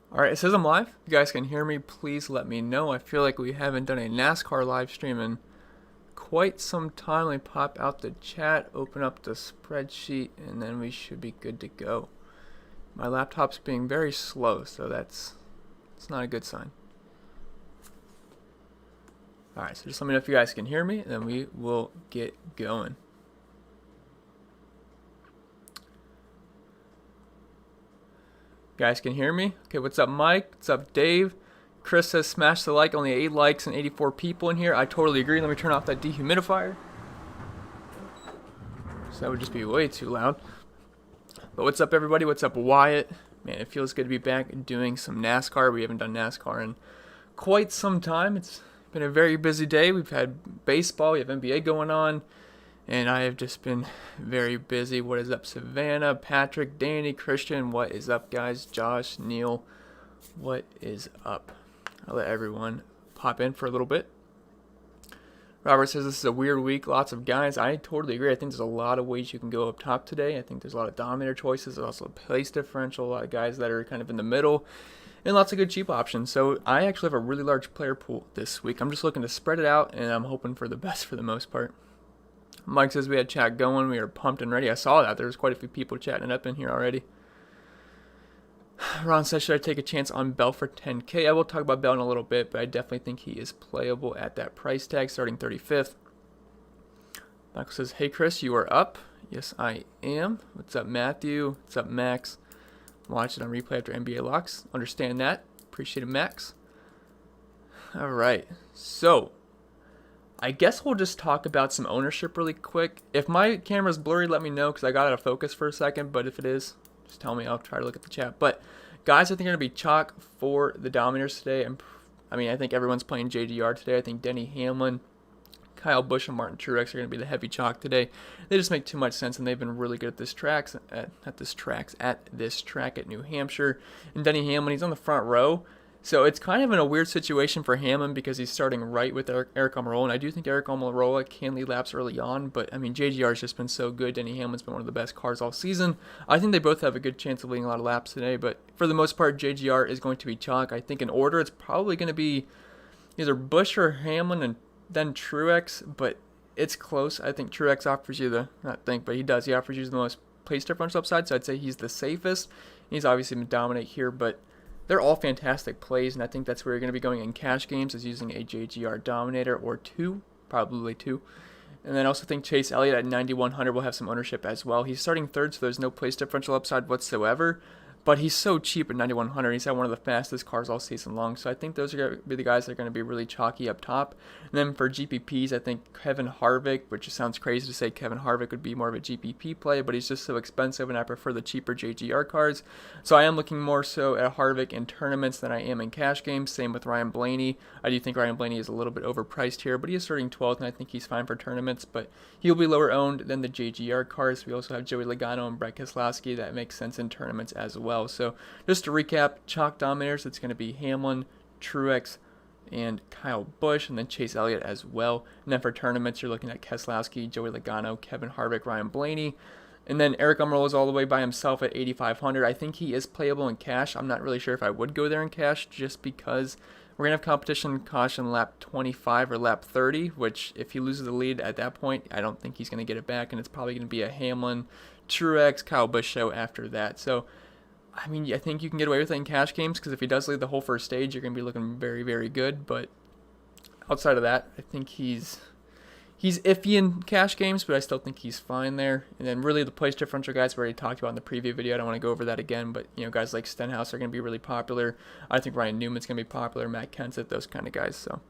Alright, it says I'm live. If you guys can hear me, please let me know. I feel like we haven't done a NASCAR live stream in quite some time. Let me pop out the chat, open up the spreadsheet, and then we should be good to go. My laptop's being very slow, so it's not a good sign. Alright, so just let me know if you guys can hear me, and then we will get going. Guys can hear me? Okay, what's up, Mike? What's up, Dave? Chris says smash the like. Only 8 likes and 84 people in here. I totally agree. Let me turn off that dehumidifier. So that would just be way too loud. But what's up, everybody? What's up, Wyatt? Man, it feels good to be back doing some NASCAR. We haven't done NASCAR in quite some time. It's been a very busy day. We've had baseball. We have NBA going on. And I have just been very busy. What is up, Savannah, Patrick, Danny, Christian? What is up, guys? Josh, Neil, what is up? I'll let everyone pop in for a little bit. Robert says this is a weird week. Lots of guys. I totally agree. I think there's a lot of ways you can go up top today. I think there's a lot of dominator choices. There's also a place differential. A lot of guys that are kind of in the middle. And lots of good cheap options. So I actually have a really large player pool this week. I'm just looking to spread it out, and I'm hoping for the best for the most part. Mike says we had chat going. We are pumped and ready. I saw that. There was quite a few people chatting it up in here already. Ron says, should I take a chance on Bell for 10K? I will talk about Bell in a little bit, but I definitely think he is playable at that price tag, starting 35th. Michael says, hey, Chris, you are up. Yes, I am. What's up, Matthew? What's up, Max? Watch it on replay after NBA locks. Understand that. Appreciate it, Max. All right. So I guess we'll just talk about some ownership really quick. If my camera's blurry, let me know because I got out of focus for a second. But if it is, just tell me. I'll try to look at the chat. But guys, I think are going to be chalk for the Dominators today. I think everyone's playing JGR today. I think Denny Hamlin, Kyle Busch, and Martin Truex are going to be the heavy chalk today. They just make too much sense, and they've been really good at this track at New Hampshire. And Denny Hamlin, he's on the front row. So it's kind of in a weird situation for Hammond because he's starting right with Eric Almirola, and I do think Eric Almirola can lead laps early on, but I mean JGR has just been so good. Denny Hamlin's been one of the best cars all season. I think they both have a good chance of leading a lot of laps today, but for the most part JGR is going to be chalk. I think in order it's probably going to be either Busch or Hamlin and then Truex, but it's close. I think Truex offers you he offers you the most place differential upside, so I'd say he's the safest. He's obviously been dominant here, but they're all fantastic plays, and I think that's where you're going to be going in cash games is using a JGR Dominator or two, probably two. And then I also think Chase Elliott at 9,100 will have some ownership as well. He's starting third, so there's no place differential upside whatsoever. But he's so cheap at 9,100. He's had one of the fastest cars all season long. So I think those are going to be the guys that are going to be really chalky up top. And then for GPPs, I think Kevin Harvick, which just sounds crazy to say Kevin Harvick would be more of a GPP play, but he's just so expensive, and I prefer the cheaper JGR cars. So I am looking more so at Harvick in tournaments than I am in cash games. Same with Ryan Blaney. I do think Ryan Blaney is a little bit overpriced here, but he is starting 12th, and I think he's fine for tournaments. But he'll be lower owned than the JGR cars. We also have Joey Logano and Brett Keselowski. That makes sense in tournaments as well. So just to recap, chalk dominators, it's going to be Hamlin, Truex, and Kyle Busch, and then Chase Elliott as well. And then for tournaments, you're looking at Keselowski, Joey Logano, Kevin Harvick, Ryan Blaney. And then Eric Almirola is all the way by himself at 8,500. I think he is playable in cash. I'm not really sure if I would go there in cash just because we're going to have competition caution lap 25 or lap 30, which if he loses the lead at that point, I don't think he's going to get it back, and it's probably going to be a Hamlin, Truex, Kyle Busch show after that. So I mean, I think you can get away with it in cash games because if he does lead the whole first stage, you're going to be looking very, very good. But outside of that, I think he's iffy in cash games, but I still think he's fine there. And then really the place differential guys we already talked about in the preview video. I don't want to go over that again, but guys like Stenhouse are going to be really popular. I think Ryan Newman's going to be popular, Matt Kenseth, those kind of guys. So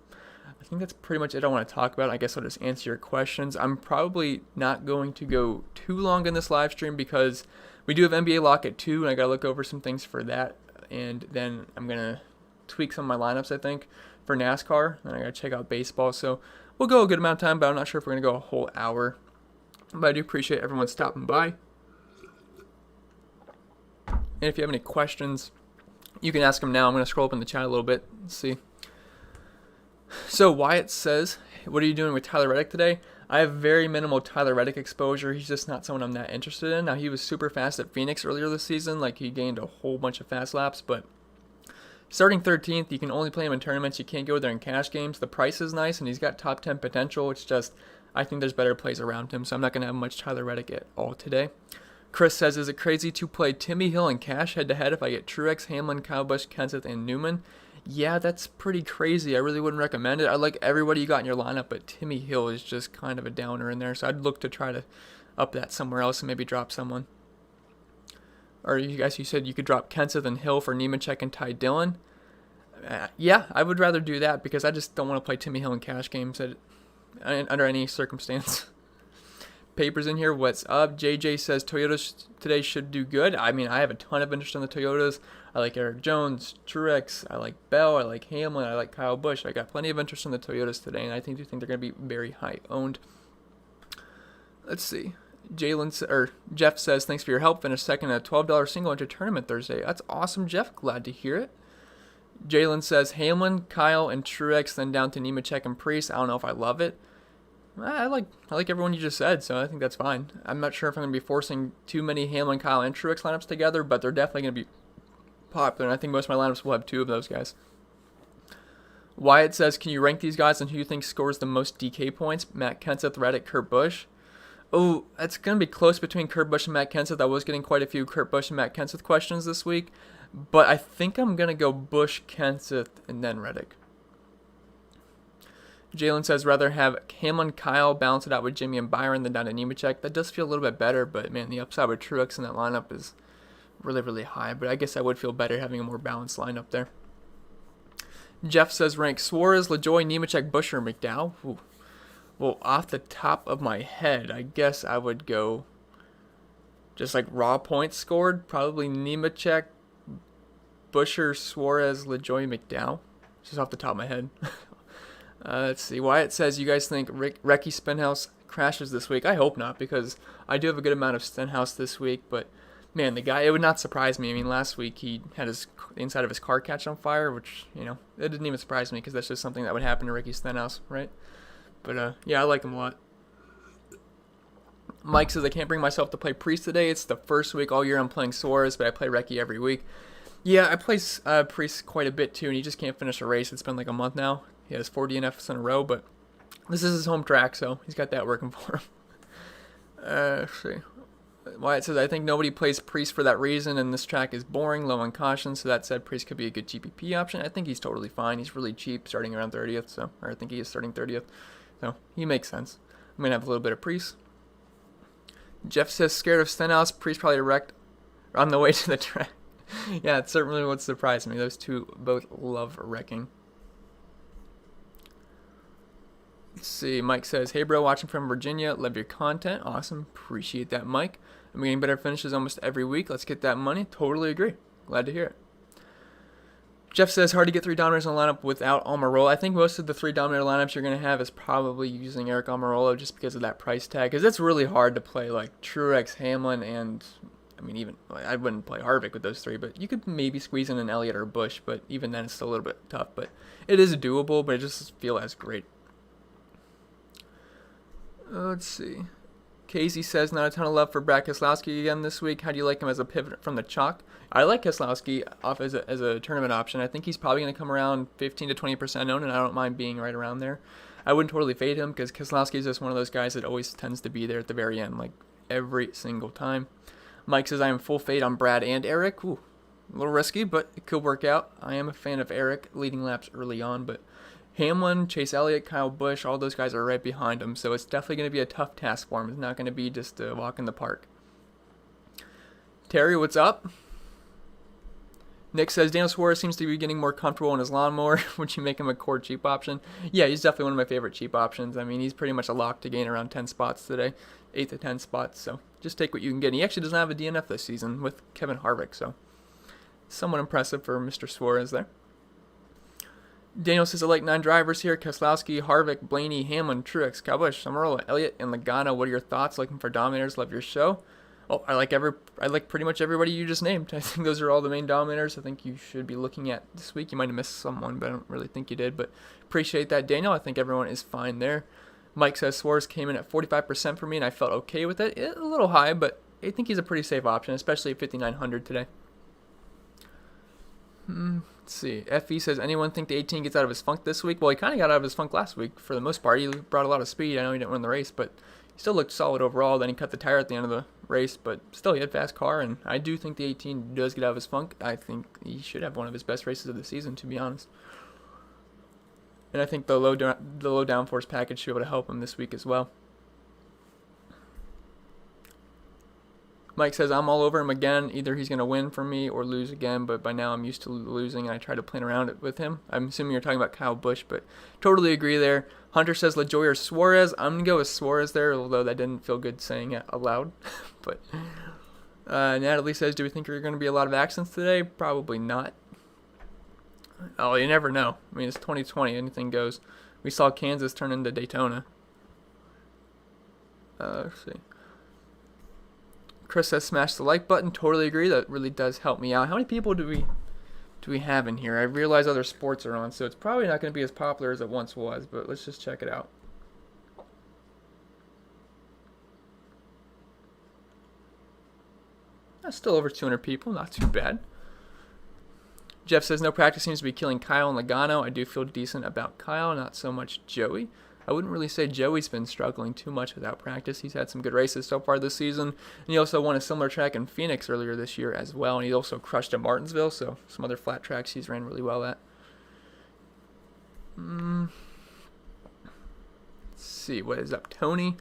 I think that's pretty much it I want to talk about. I guess I'll just answer your questions. I'm probably not going to go too long in this live stream because we do have NBA lock at 2, and I got to look over some things for that. And then I'm going to tweak some of my lineups, I think, for NASCAR. And I got to check out baseball. So we'll go a good amount of time, but I'm not sure if we're going to go a whole hour. But I do appreciate everyone stopping by. And if you have any questions, you can ask them now. I'm going to scroll up in the chat a little bit. Let's see. So Wyatt says, what are you doing with Tyler Reddick today? I have very minimal Tyler Reddick exposure. He's just not someone I'm that interested in. Now, he was super fast at Phoenix earlier this season. Like, he gained a whole bunch of fast laps, but Starting 13th, you can only play him in tournaments. You can't go there in cash games. The price is nice, and he's got top 10 potential. It's just, I think there's better plays around him, so I'm not going to have much Tyler Reddick at all today. Chris says, is it crazy to play Timmy Hill in cash head-to-head if I get Truex, Hamlin, Kyle Busch, Kenseth, and Newman? Yeah, that's pretty crazy. I really wouldn't recommend it. I like everybody you got in your lineup, but Timmy Hill is just kind of a downer in there, so I'd look to try to up that somewhere else and maybe drop someone. Or you guys, you said you could drop Kenseth and Hill for Nemechek and Ty Dillon. Yeah, I would rather do that because I just don't want to play Timmy Hill in cash games under any circumstance. Papers in here, what's up? JJ says Toyotas today should do good. I mean, I have a ton of interest in the Toyotas. I like Eric Jones, Truex, I like Bell, I like Hamlin, I like Kyle Busch. I got plenty of interest in the Toyotas today, and I do think they're going to be very high owned. Let's see. Jeff says, thanks for your help. Finished second at a $12 single entry tournament Thursday. That's awesome, Jeff. Glad to hear it. Jalen says Hamlin, Kyle, and Truex, then down to Nemechek and Priest. I don't know if I love it. I like everyone you just said, so I think that's fine. I'm not sure if I'm going to be forcing too many Hamlin, Kyle, and Truex lineups together, but they're definitely going to be popular, and I think most of my lineups will have two of those guys. Wyatt says, can you rank these guys and who you think scores the most DK points? Matt Kenseth, Reddick, Kurt Busch. Oh, it's going to be close between Kurt Busch and Matt Kenseth. I was getting quite a few Kurt Busch and Matt Kenseth questions this week, but I think I'm going to go Busch, Kenseth, and then Reddick. Jalen says, rather have Hamlin, Kyle balance it out with Jimmy and Byron than down to Nemechek. That does feel a little bit better, but man, the upside with Truex in that lineup is really, really high. But I guess I would feel better having a more balanced lineup there. Jeff says, rank Suarez, LaJoy, Nemechek, Busch, or McDowell. Ooh. Well, off the top of my head, I guess I would go just like raw points scored. Probably Nemechek, Buescher, Suarez, LaJoy, McDowell. Just off the top of my head. Let's see. Wyatt says, you guys think Recce Stenhouse crashes this week? I hope not, because I do have a good amount of Stenhouse this week. But, man, the guy, it would not surprise me. I mean, last week he had the inside of his car catch on fire, which, it didn't even surprise me because that's just something that would happen to Recce Stenhouse, right? But, yeah, I like him a lot. Mike says, I can't bring myself to play Priest today. It's the first week all year I'm playing Suarez, but I play Recce every week. Yeah, I play Priest quite a bit, too, and he just can't finish a race. It's been like a month now. He has 4 DNFs in a row, but this is his home track, so he's got that working for him. Let's see. Wyatt says, I think nobody plays Priest for that reason, and this track is boring, low on caution, so that said, Priest could be a good GPP option. I think he's totally fine. He's really cheap, starting around 30th, or I think he is starting 30th, so he makes sense. I'm going to have a little bit of Priest. Jeff says, scared of Stenhouse, Priest probably wrecked on the way to the track. Yeah, it certainly would surprise me. Those two both love wrecking. Let's see, Mike says, hey bro, watching from Virginia, love your content. Awesome, appreciate that, Mike. I'm getting better finishes almost every week. Let's get that money. Totally agree. Glad to hear it. Jeff says, hard to get 3 dominators in a lineup without Almirola. I think most of the 3 dominator lineups you're going to have is probably using Eric Almirola just because of that price tag. Because it's really hard to play like Truex, Hamlin, and I mean, even I wouldn't play Harvick with those 3, but you could maybe squeeze in an Elliott or a Busch, but even then it's still a little bit tough. But it is doable, but it just doesn't feel as great. Let's see. Casey says, not a ton of love for Brad Keselowski again this week. How do you like him as a pivot from the chalk? I like Keselowski off as a tournament option. I think he's probably going to come around 15 to 20% owned, and I don't mind being right around there. I wouldn't totally fade him because Keselowski is just one of those guys that always tends to be there at the very end, like every single time. Mike says, I am full fade on Brad and Eric. Ooh, a little risky, but it could work out. I am a fan of Eric leading laps early on, but Hamlin, Chase Elliott, Kyle Busch, all those guys are right behind him, so it's definitely going to be a tough task for him. It's not going to be just a walk in the park. Terry, what's up? Nick says, Daniel Suarez seems to be getting more comfortable in his lawnmower. Would you make him a core cheap option? Yeah, he's definitely one of my favorite cheap options. I mean, he's pretty much a lock to gain around 10 spots today, 8 to 10 spots, so just take what you can get. And he actually doesn't have a DNF this season with Kevin Harvick, so somewhat impressive for Mr. Suarez there. Daniel says, I like 9 drivers here. Keselowski, Harvick, Blaney, Hamlin, Truex, Kyle Busch, Almirola, Elliott, and Logano. What are your thoughts? Looking for dominators. Love your show. Oh, I like pretty much everybody you just named. I think those are all the main dominators I think you should be looking at this week. You might have missed someone, but I don't really think you did. But appreciate that, Daniel. I think everyone is fine there. Mike says Suarez came in at 45% for me, and I felt okay with it. A little high, but I think he's a pretty safe option, especially at 5,900 today. Let's see. FE says, anyone think the 18 gets out of his funk this week? Well, he kind of got out of his funk last week for the most part. He brought a lot of speed. I know he didn't win the race, but he still looked solid overall. Then he cut the tire at the end of the race, but still he had a fast car, and I do think the 18 does get out of his funk. I think he should have one of his best races of the season, to be honest. And I think the low downforce package should be able to help him this week as well. Mike says, I'm all over him again. Either he's going to win for me or lose again, but by now I'm used to losing, and I try to plan around it with him. I'm assuming you're talking about Kyle Busch, but totally agree there. Hunter says, LaJoy or Suarez. I'm going to go with Suarez there, although that didn't feel good saying it aloud. But Natalie says, do we think there are going to be a lot of accidents today? Probably not. Oh, you never know. I mean, it's 2020. Anything goes. We saw Kansas turn into Daytona. Let's see. Chris says, smash the like button. Totally agree. That really does help me out. How many people do we have in here? I realize other sports are on, so it's probably not going to be as popular as it once was, but let's just check it out. That's still over 200 people. Not too bad. Jeff says, no practice seems to be killing Kyle and Logano. I do feel decent about Kyle, not so much Joey. I wouldn't really say Joey's been struggling too much without practice. He's had some good races so far this season. And he also won a similar track in Phoenix earlier this year as well. And he also crushed at Martinsville, so some other flat tracks he's ran really well at. Let's see, what is up, Tony?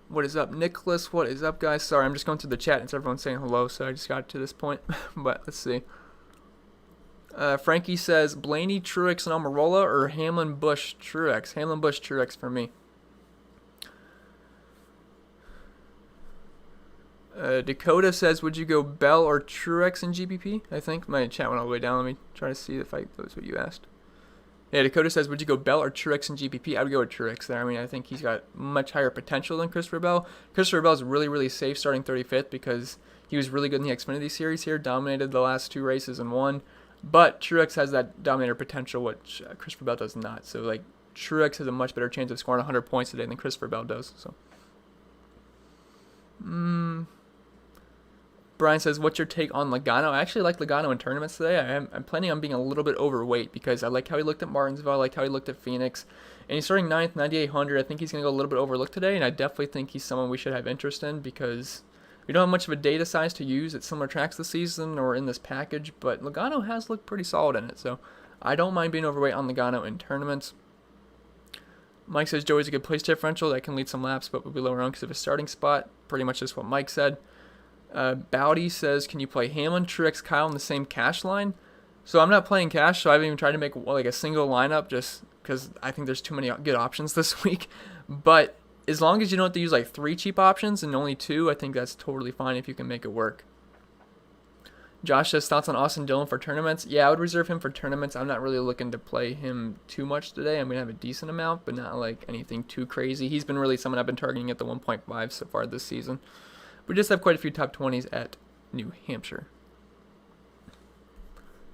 What is up, Nicholas? What is up, guys? Sorry, I'm just going through the chat and everyone's saying hello, so I just got to this point. But let's see. Frankie says, Blaney, Truex, and Almirola, or Hamlin, Busch, Truex? Hamlin, Busch, Truex for me. Dakota says, would you go Bell or Truex in GPP? I think my chat went all the way down. Let me try to see if that was what you asked. Yeah, Dakota says, would you go Bell or Truex in GPP? I would go with Truex there. I mean, I think he's got much higher potential than Christopher Bell. Christopher Bell is really, really safe starting 35th because he was really good in the Xfinity Series here, dominated the last 2 races and won. But Truex has that dominator potential, which Christopher Bell does not. So, like, Truex has a much better chance of scoring 100 points today than Christopher Bell does. So, Brian says, what's your take on Logano? I actually like Logano in tournaments today. I'm planning on being a little bit overweight because I like how he looked at Martinsville. I like how he looked at Phoenix. And he's starting 9th, 9,800. I think he's going to go a little bit overlooked today. And I definitely think he's someone we should have interest in because we don't have much of a data size to use at similar tracks this season or in this package, but Logano has looked pretty solid in it, so I don't mind being overweight on Logano in tournaments. Mike says Joey's a good place differential that can lead some laps, but will be lower on because of his starting spot. Pretty much just what Mike said. Bowdy says, can you play Hamlin, Truex, Kyle in the same cash line? So I'm not playing cash, so I haven't even tried to make like a single lineup just because I think there's too many good options this week. But as long as you don't have to use like 3 cheap options and only 2, I think that's totally fine if you can make it work. Josh says, thoughts on Austin Dillon for tournaments? Yeah, I would reserve him for tournaments. I'm not really looking to play him too much today. I'm going to have a decent amount, but not like anything too crazy. He's been really someone I've been targeting at the 1.5 so far this season. We just have quite a few top 20s at New Hampshire.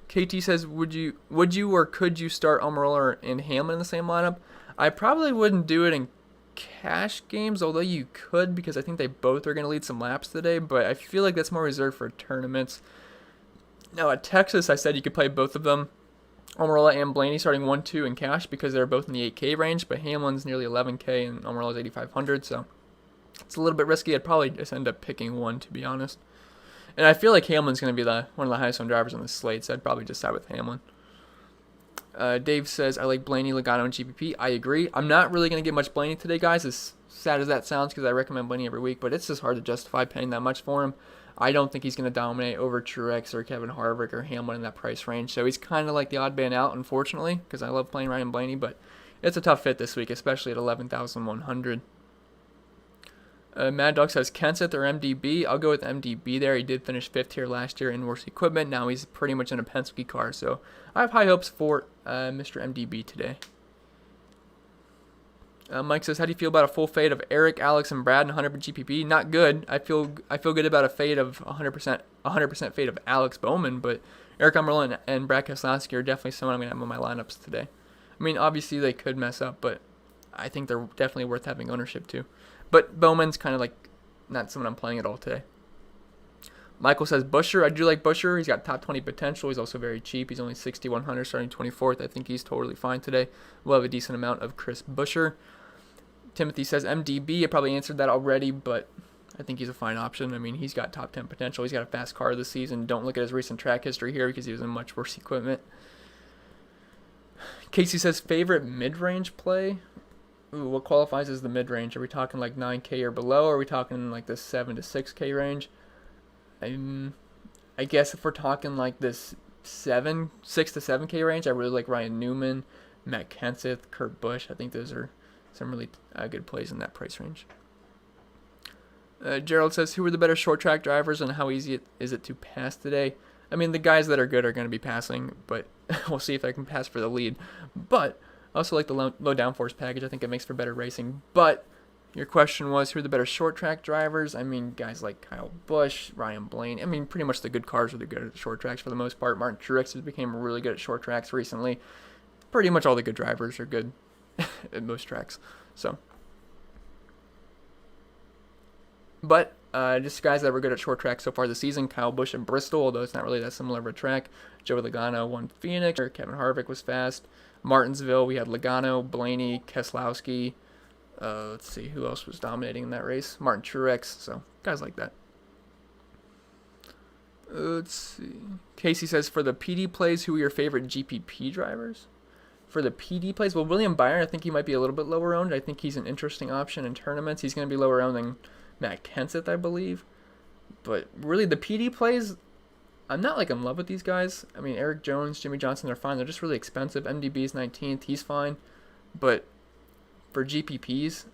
KT says, would you or could you start Almirola and Hamlin in the same lineup? I probably wouldn't do it in cash games, although you could because I think they both are going to lead some laps today, but I feel like that's more reserved for tournaments. Now at Texas, I said you could play both of them, Almirola and Blaney starting 1-2 in cash because they're both in the 8K range, but Hamlin's nearly 11K and Almirola's 8,500, so it's a little bit risky. I'd probably just end up picking one, to be honest. And I feel like Hamlin's going to be one of the highest owned drivers on the slate, so I'd probably just side with Hamlin. Dave says, I like Blaney, Logano, and GPP. I agree. I'm not really going to get much Blaney today, guys, as sad as that sounds, because I recommend Blaney every week, but it's just hard to justify paying that much for him. I don't think he's going to dominate over Truex or Kevin Harvick or Hamlin in that price range, so he's kind of like the odd man out, unfortunately, because I love playing Ryan Blaney, but it's a tough fit this week, especially at 11,100. Mad Dog says Kenseth or MDB. I'll go with MDB there. He did finish 5th here last year in worse equipment. Now he's pretty much in a Penske car, so I have high hopes for Mr. MDB today. Mike says, how do you feel about a full fade of Eric, Alex, and Brad and 100% GPP? Not good. I feel good about a fade of 100% fade of Alex Bowman, but Eric Almirola and Brad Keselowski are definitely someone I'm going to have on my lineups today. I mean, obviously they could mess up, but I think they're definitely worth having ownership too. But Bowman's kind of like not someone I'm playing at all today. Michael says Buescher. I do like Buescher. He's got top 20 potential. He's also very cheap. He's only 6,100 starting 24th. I think he's totally fine today. We'll have a decent amount of Chris Buescher. Timothy says MDB. I probably answered that already, but I think he's a fine option. I mean, he's got top 10 potential. He's got a fast car this season. Don't look at his recent track history here because he was in much worse equipment. Casey says favorite mid-range play. Ooh, what qualifies as the mid-range? Are we talking like 9K or below? Or are we talking like the 7 to 6K range? I guess if we're talking like this 6 to 7K range, I really like Ryan Newman, Matt Kenseth, Kurt Busch. I think those are some really good plays in that price range. Gerald says, who are the better short track drivers and how easy is it to pass today? I mean, the guys that are good are going to be passing, but we'll see if I can pass for the lead. But I also like the low downforce package. I think it makes for better racing. But your question was, who are the better short track drivers? I mean, guys like Kyle Busch, Ryan Blaney. I mean, pretty much the good cars are the good at short tracks for the most part. Martin Truex has become really good at short tracks recently. Pretty much all the good drivers are good at most tracks. So, but just guys that were good at short tracks so far this season. Kyle Busch in Bristol, although it's not really that similar of a track. Joey Logano won Phoenix. Kevin Harvick was fast. Martinsville, we had Logano, Blaney, Keselowski. Let's see, who else was dominating in that race? Martin Truex, so guys like that. Let's see. Casey says, for the PD plays, who are your favorite GPP drivers? For the PD plays, well, William Byron, I think he might be a little bit lower owned. I think he's an interesting option in tournaments. He's going to be lower owned than Matt Kenseth, I believe. But really, the PD plays, I'm not like in love with these guys. I mean, Eric Jones, Jimmy Johnson, they're fine. They're just really expensive. MDB is 19th. He's fine. But for GPPs,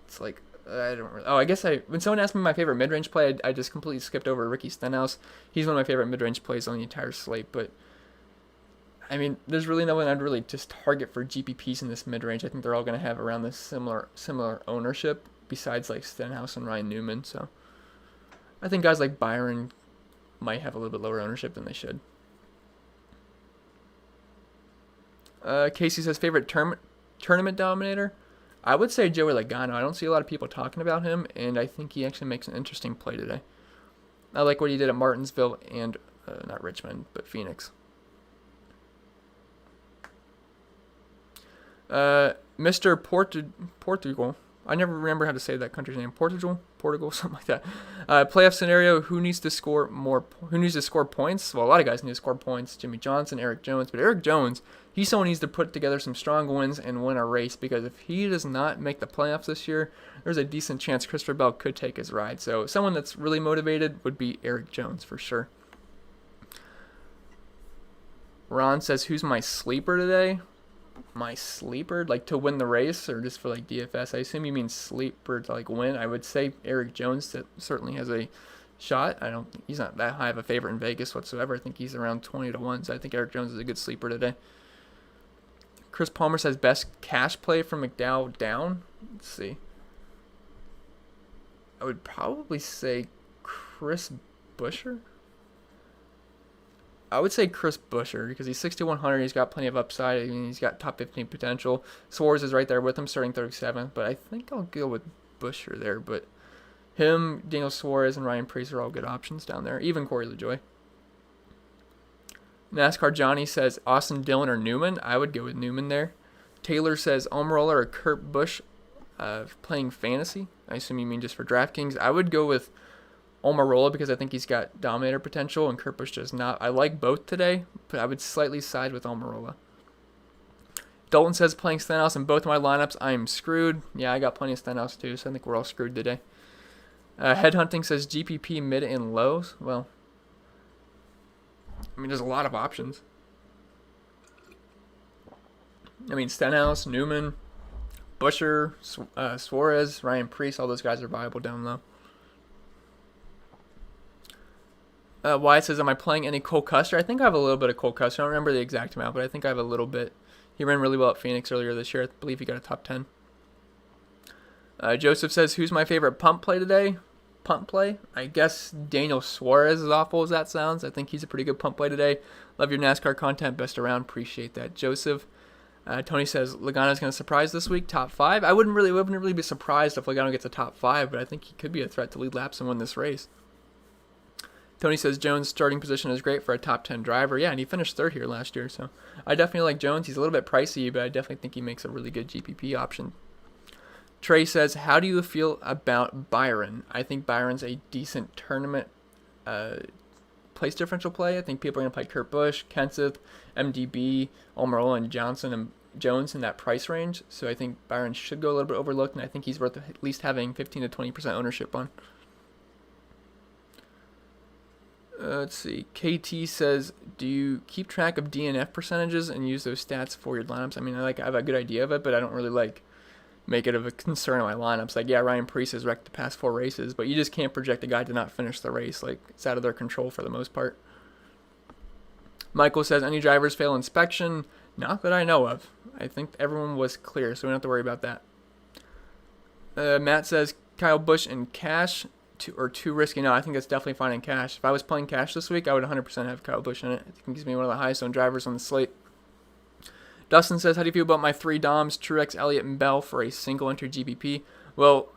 it's like, I don't really... Oh, I guess when someone asked me my favorite mid-range play, I just completely skipped over Ricky Stenhouse. He's one of my favorite mid-range plays on the entire slate. But, I mean, there's really no one I'd really just target for GPPs in this mid-range. I think they're all going to have around this similar ownership besides, like, Stenhouse and Ryan Newman. So, I think guys like Byron might have a little bit lower ownership than they should. Casey says, favorite tournament dominator? I would say Joey Logano. I don't see a lot of people talking about him, and I think he actually makes an interesting play today. I like what he did at Martinsville and, not Richmond, but Phoenix. Mr. Portugal. I never remember how to say that country's name. Portugal, something like that. Playoff scenario: who needs to score more? Who needs to score points? Well, a lot of guys need to score points. Jimmy Johnson, Eric Jones, but Eric Jones, he's someone who needs to put together some strong wins and win a race, because if he does not make the playoffs this year, there's a decent chance Christopher Bell could take his ride. So someone that's really motivated would be Eric Jones for sure. Ron says, "Who's my sleeper today?" My sleeper, like to win the race, or just for like DFS? I assume you mean sleeper to like win. I would say Eric Jones certainly has a shot. He's not that high of a favorite in Vegas whatsoever. I think he's around 20 to 1. So I think Eric Jones is a good sleeper today. Chris Palmer says best cash play from McDowell down. Let's see. I would probably say Chris Buescher. I would say Chris Buescher because he's 6,100. He's got plenty of upside. I mean, he's got top 15 potential. Suarez is right there with him, starting 37th. But I think I'll go with Buescher there. But him, Daniel Suarez, and Ryan Preece are all good options down there. Even Corey LaJoie. NASCAR Johnny says Austin, Dillon, or Newman. I would go with Newman there. Taylor says Almirola or Kurt Busch playing fantasy. I assume you mean just for DraftKings. I would go with Almirola because I think he's got dominator potential and Kurt Busch does not. I like both today, but I would slightly side with Almirola. Dalton says playing Stenhouse in both of my lineups, I am screwed. Yeah, I got plenty of Stenhouse too, so I think we're all screwed today. Headhunting says GPP mid and lows. Well, I mean, there's a lot of options. I mean, Stenhouse, Newman, Buescher, Suarez, Ryan Preece, all those guys are viable down low. Wyatt says, am I playing any Cole Custer? I think I have a little bit of Cole Custer. I don't remember the exact amount, but I think I have a little bit. He ran really well at Phoenix earlier this year. I believe he got a top 10. Joseph says, who's my favorite pump play today? Pump play? I guess Daniel Suarez, as awful as that sounds. I think he's a pretty good pump play today. Love your NASCAR content. Best around. Appreciate that, Joseph. Tony says, Logano's going to surprise this week. Top 5? I wouldn't really be surprised if Logano gets a top 5, but I think he could be a threat to lead laps and win this race. Tony says Jones' starting position is great for a top 10 driver. Yeah, and he finished third here last year, so I definitely like Jones. He's a little bit pricey, but I definitely think he makes a really good GPP option. Trey says, how do you feel about Byron? I think Byron's a decent tournament place differential play. I think people are going to play Kurt Busch, Kenseth, MDB, Almirola, and Johnson and Jones in that price range. So I think Byron should go a little bit overlooked, and I think he's worth at least having 15 to 20% ownership on. Let's see. KT says, do you keep track of DNF percentages and use those stats for your lineups? I mean, I have a good idea of it, but I don't really make it of a concern in my lineups. Like, yeah, Ryan Preece has wrecked the past 4 races, but you just can't project a guy to not finish the race. Like, it's out of their control for the most part. Michael says, any drivers fail inspection? Not that I know of. I think everyone was clear, so we don't have to worry about that. Matt says, Kyle Busch and cash too risky. No, I think that's definitely fine in cash. If I was playing cash this week, I would 100% have Kyle Busch in it. I think he gives me one of the highest owned drivers on the slate. Dustin says, how do you feel about my 3 Doms, Truex, Elliott, and Bell for a single enter GPP? Well,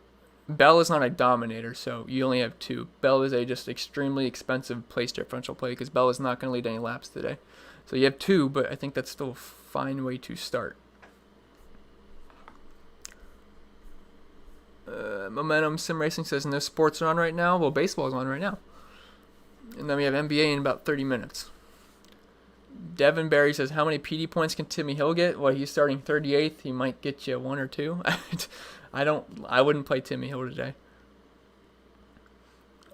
Bell is not a dominator, so you only have 2. Bell is a just extremely expensive place differential play because Bell is not going to lead any laps today. So you have 2, but I think that's still a fine way to start. Momentum Sim Racing says no sports are on right now. Well, baseball is on right now. And then we have NBA in about 30 minutes. Devin Barry says, how many PD points can Timmy Hill get? Well, he's starting 38th. He might get you 1 or 2. I wouldn't play Timmy Hill today.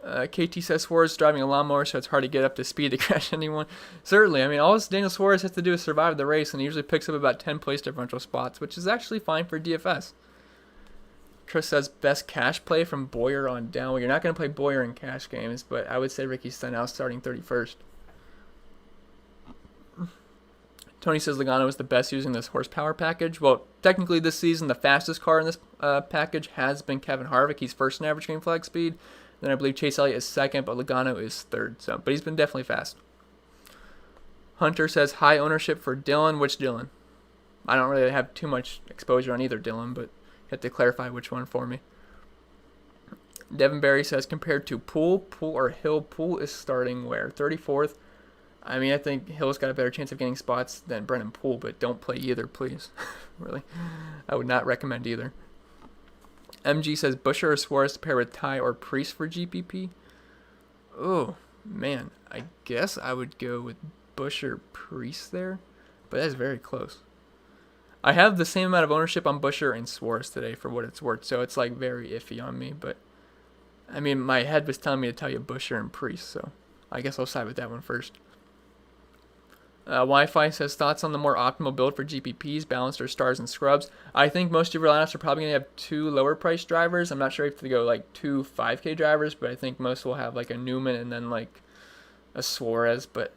KT says Suarez is driving a lawnmower, so it's hard to get up to speed to crash anyone. Certainly. I mean, all Daniel Suarez has to do is survive the race, and he usually picks up about 10 place differential spots, which is actually fine for DFS. Chris says, best cash play from Boyer on down. Well, you're not going to play Boyer in cash games, but I would say Ricky Stenhouse starting 31st. Tony says Logano is the best using this horsepower package. Well, technically this season, the fastest car in this package has been Kevin Harvick. He's first in average green flag speed. Then I believe Chase Elliott is second, but Logano is third. But he's been definitely fast. Hunter says high ownership for Dillon. Which Dillon? I don't really have too much exposure on either Dillon, but you have to clarify which one for me. Devin Barry says compared to Poole or Hill, Poole is starting where? 34th. I mean, I think Hill's got a better chance of getting spots than Brennan Poole, but don't play either, please. Really. I would not recommend either. MG says Busch or Suarez to pair with Ty or Preece for GPP. Oh, man. I guess I would go with Busch or Preece there, but that's very close. I have the same amount of ownership on Busch and Suarez today for what it's worth, so it's like very iffy on me, but I mean, my head was telling me to tell you Busch and Preece, so I guess I'll side with that one first. Wi-Fi says thoughts on the more optimal build for GPPs, balanced or stars and scrubs. I think most of your lineups are probably going to have 2 lower price drivers. I'm not sure if they go like 2 5K drivers, but I think most will have like a Newman and then like a Suarez. But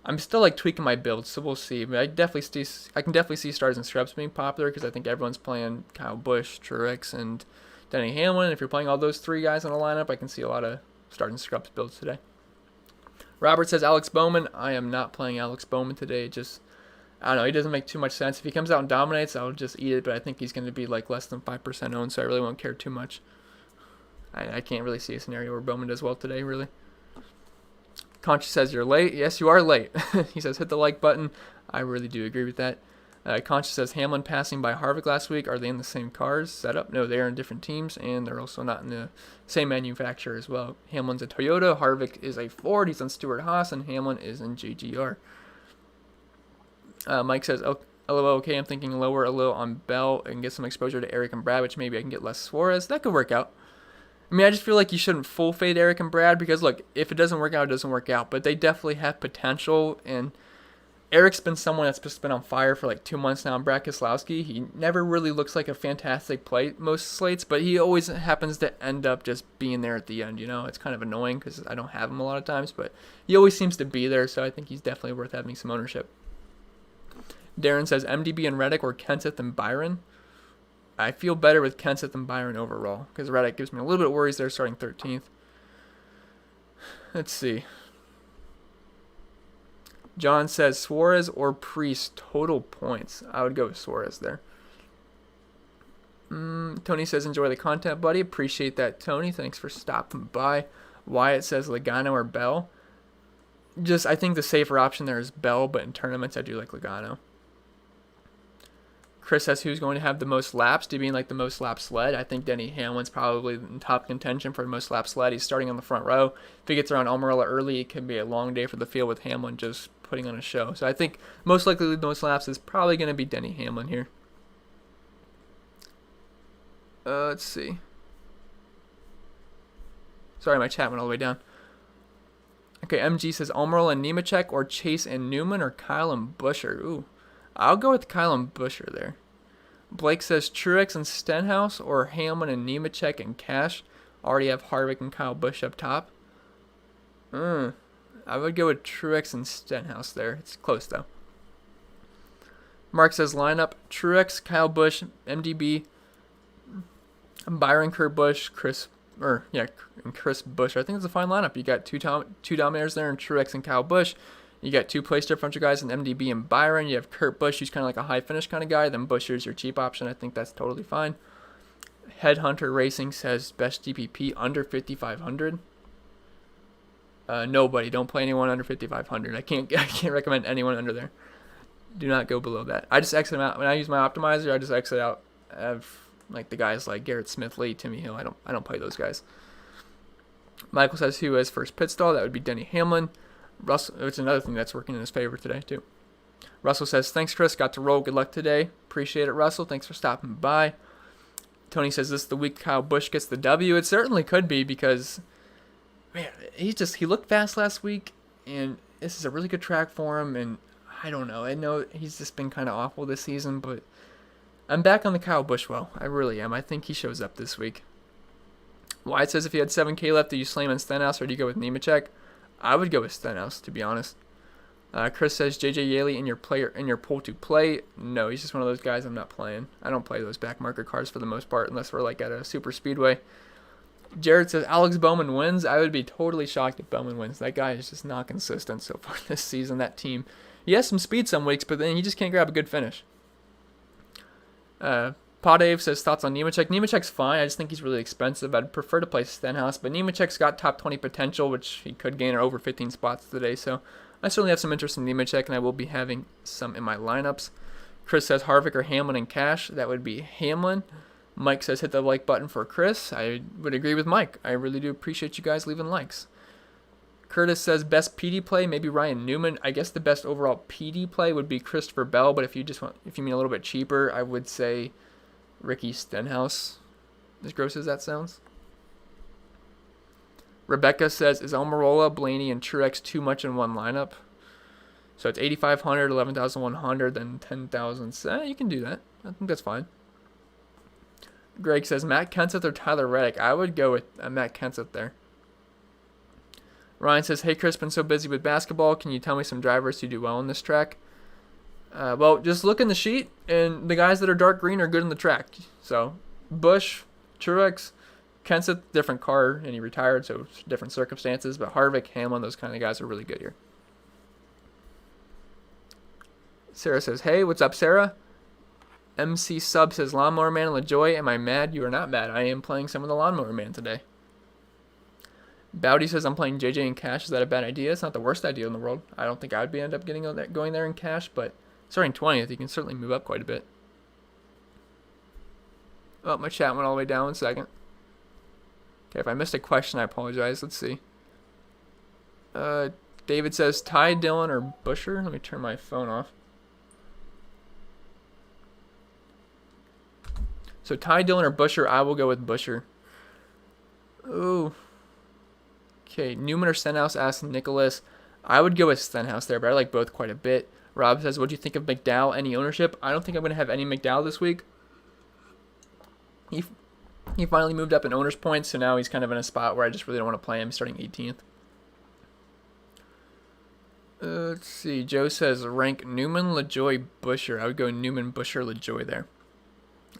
I'm still like tweaking my build, so we'll see. But I can definitely see stars and scrubs being popular because I think everyone's playing Kyle Busch, Truex, and Denny Hamlin. If you're playing all those 3 guys in a lineup, I can see a lot of stars and scrubs builds today. Robert says Alex Bowman. I am not playing Alex Bowman today. I don't know. He doesn't make too much sense. If he comes out and dominates, I'll just eat it. But I think he's going to be like less than 5% owned, so I really won't care too much. I can't really see a scenario where Bowman does well today, really. Concha says you're late. Yes, you are late. He says hit the like button. I really do agree with that. Concha says Hamlin passing by Harvick last week. Are they in the same cars setup? No, they are in different teams, and they're also not in the same manufacturer as well. Hamlin's a Toyota, Harvick is a Ford. He's on Stewart-Haas, and Hamlin is in JGR. Mike says, okay, I'm thinking lower a little on Bell and get some exposure to Eric and Brad, which maybe I can get less Suarez. That could work out. I mean, I just feel like you shouldn't full fade Eric and Brad because, look, if it doesn't work out, it doesn't work out. But they definitely have potential, and Eric's been someone that's just been on fire for like 2 months now. And Brad Keselowski, he never really looks like a fantastic play most slates, but he always happens to end up just being there at the end. You know, it's kind of annoying because I don't have him a lot of times, but he always seems to be there, so I think he's definitely worth having some ownership. Darren says MDB and Reddick or Kenseth and Byron. I feel better with Kenseth and Byron overall because Reddick gives me a little bit of worries there starting 13th. Let's see. John says Suarez or Preece total points. I would go with Suarez there. Tony says enjoy the content, buddy. Appreciate that, Tony. Thanks for stopping by. Wyatt says Logano or Bell. I think the safer option there is Bell, but in tournaments I do like Logano. Chris says who's going to have the most laps. Do you mean like the most laps led? I think Denny Hamlin's probably in top contention for the most laps led. He's starting on the front row. If he gets around Almirola early, it can be a long day for the field with Hamlin just putting on a show. So I think most likely the most laps is probably going to be Denny Hamlin here. Let's see. Sorry, my chat went all the way down. Okay, MG says Almirola and Nemechek or Chase and Newman or Kyle and Buescher. Ooh, I'll go with Kyle and Buescher there. Blake says Truex and Stenhouse or Hamlin and Nemechek and Cash. Already have Harvick and Kyle Busch up top. I would go with Truex and Stenhouse there. It's close though. Mark says lineup Truex, Kyle Busch, MDB, Byron, Kurt Busch, and Chris Busch. I think it's a fine lineup. You got two dominators there in Truex and Kyle Busch. You got two place differential guys in MDB and Byron. You have Kurt Busch, who's kind of like a high finish kind of guy. Then Buescher's your cheap option. I think that's totally fine. Headhunter Racing says best GPP under 5,500. Nobody. Don't play anyone under 5,500. I can't recommend anyone under there. Do not go below that. I just exit them out. When I use my optimizer, I just exit out like the guys like Garrett Smith, Lee, Timmy Hill. I don't play those guys. Michael says who has first pit stall. That would be Denny Hamlin. Russell, it's another thing that's working in his favor today too. Russell says thanks Chris, got to roll. Good luck today. Appreciate it, Russell. Thanks for stopping by. Tony says this is the week Kyle Busch gets the W. It certainly could be because man, he looked fast last week, and this is a really good track for him. And I don't know. I know he's just been kind of awful this season, but I'm back on the Kyle Busch well. I really am. I think he shows up this week. Wyatt says if you had 7K left, do you slam in Stenhouse or do you go with Nemechek? I would go with Stenhouse, to be honest. Chris says JJ Yaley in your pool to play. No, he's just one of those guys I'm not playing. I don't play those back marker cars for the most part unless we're like at a super speedway. Jared says Alex Bowman wins. I would be totally shocked if Bowman wins. That guy is just not consistent so far this season. That team, he has some speed some weeks, but then he just can't grab a good finish. Podave says thoughts on Nemechek. Nemechek's fine. I just think he's really expensive. I'd prefer to play Stenhouse, but Nemechek's got top 20 potential, which he could gain over 15 spots today. So I certainly have some interest in Nemechek, and I will be having some in my lineups. Chris says Harvick or Hamlin and Cash. That would be Hamlin. Mike says hit the like button for Chris. I would agree with Mike. I really do appreciate you guys leaving likes. Curtis says best PD play, maybe Ryan Newman. I guess the best overall PD play would be Christopher Bell, but if you mean a little bit cheaper, I would say Ricky Stenhouse, as gross as that sounds. Rebecca says, is Almirola, Blaney, and Truex too much in one lineup? So it's 8,500, 11,100, then 10,000. You can do that. I think that's fine. Greg says, Matt Kenseth or Tyler Reddick? I would go with Matt Kenseth there. Ryan says, hey Chris, been so busy with basketball. Can you tell me some drivers who do well on this track? Well, just look in the sheet, and the guys that are dark green are good in the track. So, Busch, Truex, Kenseth, different car, and he retired, so different circumstances. But Harvick, Hamlin, those kind of guys are really good here. Sarah says, hey, what's up, Sarah? MC Sub says, Lawnmower Man and LaJoy, am I mad? You are not mad. I am playing some of the Lawnmower Man today. Bowdy says, I'm playing JJ in Cash. Is that a bad idea? It's not the worst idea in the world. I don't think I would end up going there in Cash, but starting 20th, you can certainly move up quite a bit. Oh, my chat went all the way down 1 second. Okay, if I missed a question, I apologize. Let's see. David says, Ty, Dillon, or Buescher? Let me turn my phone off. So Ty, Dillon, or Buescher? I will go with Buescher. Ooh. Okay, Newman or Stenhouse asks Nicholas. I would go with Stenhouse there, but I like both quite a bit. Rob says, what do you think of Mcdowell? Any ownership? I don't think I'm going to have any Mcdowell this week. He finally moved up in owner's points, so now he's kind of in a spot where I just really don't want to play him starting 18th. Let's see. Joe says, rank Newman, LaJoy, Buescher. I would go Newman, Buescher, LaJoy there.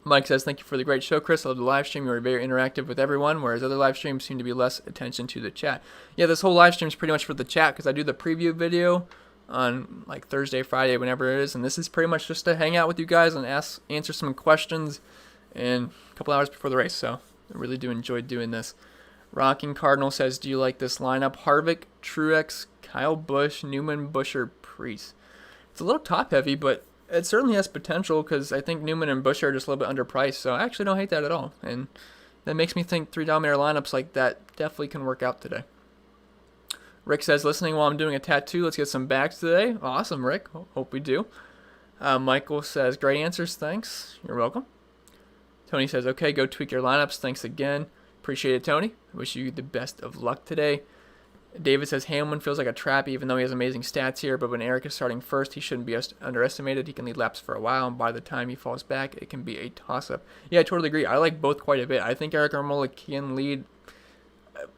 Mike says, thank you for the great show, Chris. I love the live stream. You were very interactive with everyone, whereas other live streams seem to be less attention to the chat. Yeah, this whole live stream is pretty much for the chat because I do the preview video on like Thursday, Friday, whenever it is, and this is pretty much just to hang out with you guys and answer some questions and a couple hours before the race, so I really do enjoy doing this. Rocking Cardinal says, do you like this lineup? Harvick, Truex, Kyle Busch, Newman, Buescher, Priest. It's a little top heavy, but it certainly has potential because I think Newman and Buescher are just a little bit underpriced. So I actually don't hate that at all. And that makes me think 3 dominator lineups like that definitely can work out today. Rick says, listening while I'm doing a tattoo. Let's get some bags today. Awesome, Rick. Hope we do. Michael says, great answers. Thanks. You're welcome. Tony says, okay, go tweak your lineups. Thanks again. Appreciate it, Tony. Wish you the best of luck today. David says, Hamlin feels like a trap even though he has amazing stats here, but when Eric is starting first, he shouldn't be underestimated. He can lead laps for a while, and by the time he falls back, it can be a toss-up. Yeah, I totally agree. I like both quite a bit. I think Eric Almirola can lead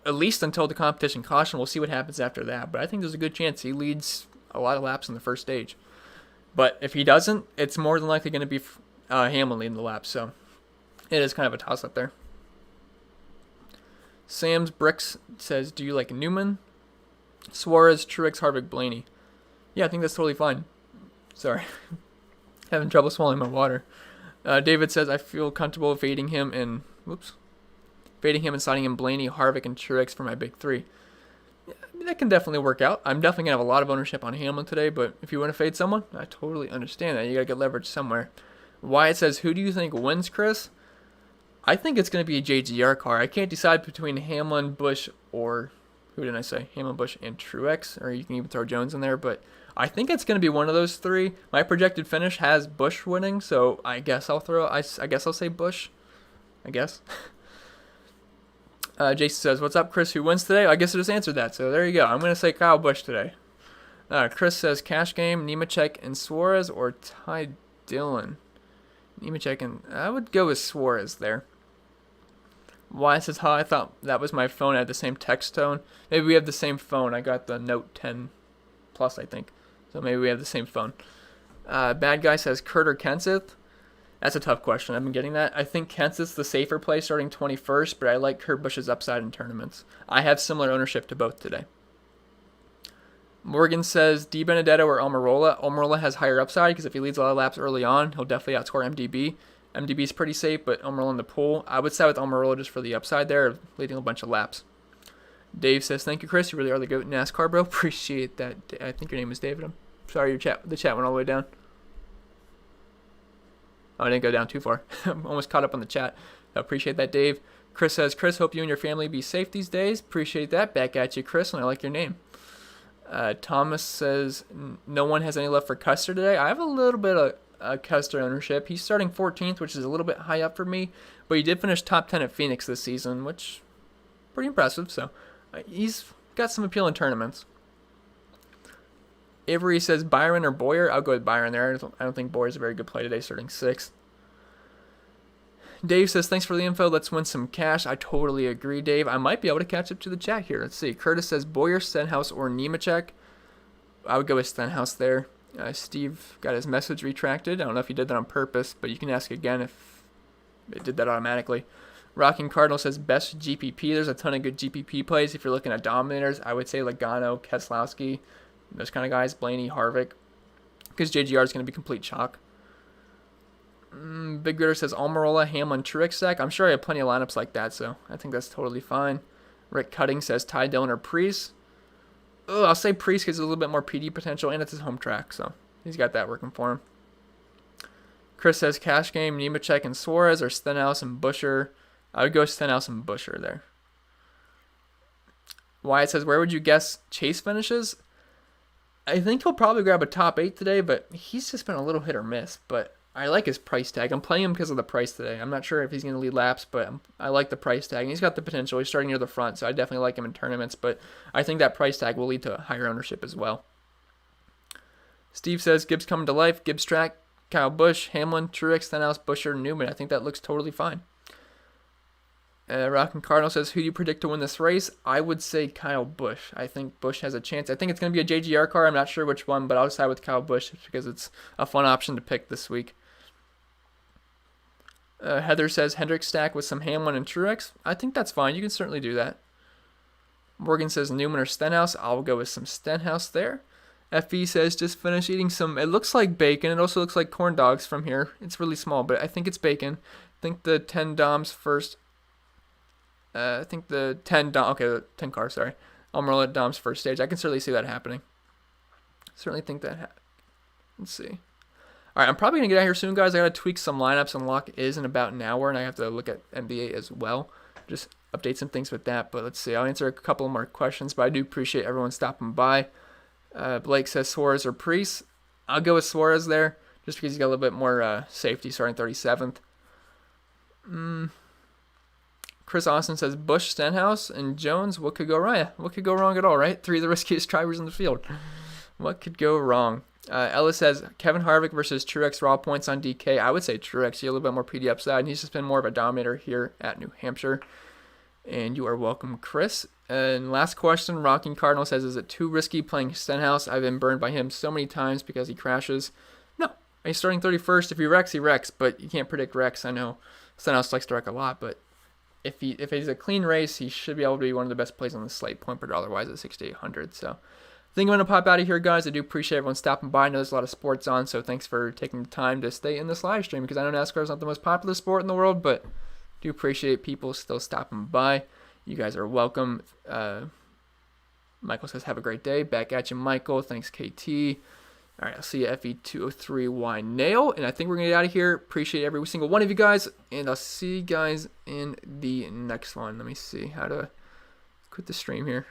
at least until the competition caution. We'll see what happens after that, but I think there's a good chance he leads a lot of laps in the first stage. But if he doesn't, it's more than likely going to be Hamlin leading the laps, so it is kind of a toss-up there. Sam's Bricks says, do you like Newman, Suarez, Truex, Harvick, Blaney? Yeah, I think that's totally fine. Sorry. Having trouble swallowing my water. David says, I feel comfortable fading him and signing in Blaney, Harvick, and Truex for my big 3. Yeah, that can definitely work out. I'm definitely going to have a lot of ownership on Hamlin today, but if you want to fade someone, I totally understand that. You got to get leverage somewhere. Wyatt says, who do you think wins, Chris? I think it's going to be a JGR car. I can't decide between Hamlin, Busch, or who did I say? Hamlin, Busch, and Truex, or you can even throw Jones in there, but I think it's going to be one of those 3. My projected finish has Busch winning, so I guess I'll say Busch. I guess. Jason says, what's up, Chris? Who wins today? I guess I just answered that, so there you go. I'm going to say Kyle Busch today. Chris says, cash game, Nemechek and Suarez, or Ty Dillon? Nemechek and I would go with Suarez there. Why says, I thought that was my phone. I had the same text tone. Maybe we have the same phone. I got the Note 10 Plus, I think. So maybe we have the same phone. Bad Guy says, Kurt or Kenseth? That's a tough question. I've been getting that. I think Kenseth's the safer play starting 21st, but I like Kurt Busch's upside in tournaments. I have similar ownership to both today. Morgan says, D. Benedetto or Almirola? Almirola has higher upside because if he leads a lot of laps early on, he'll definitely outscore MDB. MDB's pretty safe, but Almirola in the pool. I would side with Almirola just for the upside there of leading a bunch of laps. Dave says, thank you, Chris. You really are the GOAT in NASCAR, bro. Appreciate that. I think your name is David. I'm sorry the chat went all the way down. Oh, I didn't go down too far. I'm almost caught up on the chat. I appreciate that, Dave. Chris says, Chris, hope you and your family be safe these days. Appreciate that. Back at you, Chris, and I like your name. Thomas says, no one has any left for Custer today. I have a little bit of Custer ownership. He's starting 14th, which is a little bit high up for me, but he did finish top 10 at Phoenix this season, which pretty impressive. So he's got some appeal in tournaments. Avery says Byron or Boyer. I'll go with Byron there. I don't think Boyer's a very good play today, starting 6th. Dave says, thanks for the info. Let's win some cash. I totally agree, Dave. I might be able to catch up to the chat here. Let's see. Curtis says Boyer, Stenhouse, or Nemechek. I would go with Stenhouse there. Steve got his message retracted. I don't know if he did that on purpose, but you can ask again if it did that automatically. Rocking Cardinal says best GPP. There's a ton of good GPP plays. If you're looking at dominators, I would say Logano, Keselowski, those kind of guys, Blaney, Harvick, because JGR is going to be complete chalk. Big Gritter says Almirola, Hamlin, Truex stack. I'm sure I have plenty of lineups like that, so I think that's totally fine. Rick Cutting says Ty Dillon or Priest. Oh, I'll say Priest because there's a little bit more PD potential, and it's his home track, so he's got that working for him. Chris says cash game, Nemechek and Suarez, or Stenhouse and Buescher. I would go Stenhouse and Buescher there. Wyatt says, where would you guess Chase finishes? I think he'll probably grab a top 8 today, but he's just been a little hit or miss, but I like his price tag. I'm playing him because of the price today. I'm not sure if he's going to lead laps, but I like the price tag. And he's got the potential. He's starting near the front, so I definitely like him in tournaments. But I think that price tag will lead to higher ownership as well. Steve says, Gibbs coming to life. Gibbs track, Kyle Busch, Hamlin, Truex, Stenhouse, Buescher, Newman. I think that looks totally fine. Rockin' Cardinal says, who do you predict to win this race? I would say Kyle Busch. I think Busch has a chance. I think it's going to be a JGR car. I'm not sure which one, but I'll side with Kyle Busch because it's a fun option to pick this week. Heather says Hendrick stack with some Hamlin and Truex. I think that's fine. You can certainly do that. Morgan says Newman or Stenhouse. I'll go with some Stenhouse there. FB says just finish eating some, it looks like bacon. It also looks like corn dogs from here. It's really small, but I think it's bacon. I think the 10 Doms first. I think the 10 Dom, okay, the 10 car, sorry. Almirola at Dom's first stage. I can certainly see that happening. Certainly think that. Let's see. All right, I'm probably going to get out here soon, guys. I got to tweak some lineups, and lock is in about an hour, and I have to look at NBA as well. Just update some things with that, but let's see. I'll answer a couple more questions, but I do appreciate everyone stopping by. Blake says Suarez or Priest. I'll go with Suarez there, just because he's got a little bit more safety starting 37th. Chris Austin says Busch, Stenhouse, and Jones. What could go wrong? Yeah, what could go wrong at all, right? 3 of the riskiest drivers in the field. What could go wrong? Ellis says Kevin Harvick versus Truex raw points on DK. I would say Truex. You have a little bit more PD upside, and he's just been more of a dominator here at New Hampshire. And you are welcome, Chris. And last question, Rocking Cardinal says, is it too risky playing Stenhouse? I've been burned by him so many times because he crashes. No. He's starting 31st. If he wrecks, he wrecks, but you can't predict wrecks. I know Stenhouse likes to wreck a lot, but if he's a clean race, he should be able to be one of the best plays on the slate, point per dollar wise at 6,800. So I think I'm going to pop out of here, guys. I do appreciate everyone stopping by. I know there's a lot of sports on, so thanks for taking the time to stay in this live stream, because I know NASCAR is not the most popular sport in the world, but do appreciate people still stopping by. You guys are welcome. Michael says, have a great day. Back at you, Michael. Thanks, KT. All right, I'll see you, FE203Y Nail. And I think we're going to get out of here. Appreciate every single one of you guys. And I'll see you guys in the next one. Let me see how to quit the stream here.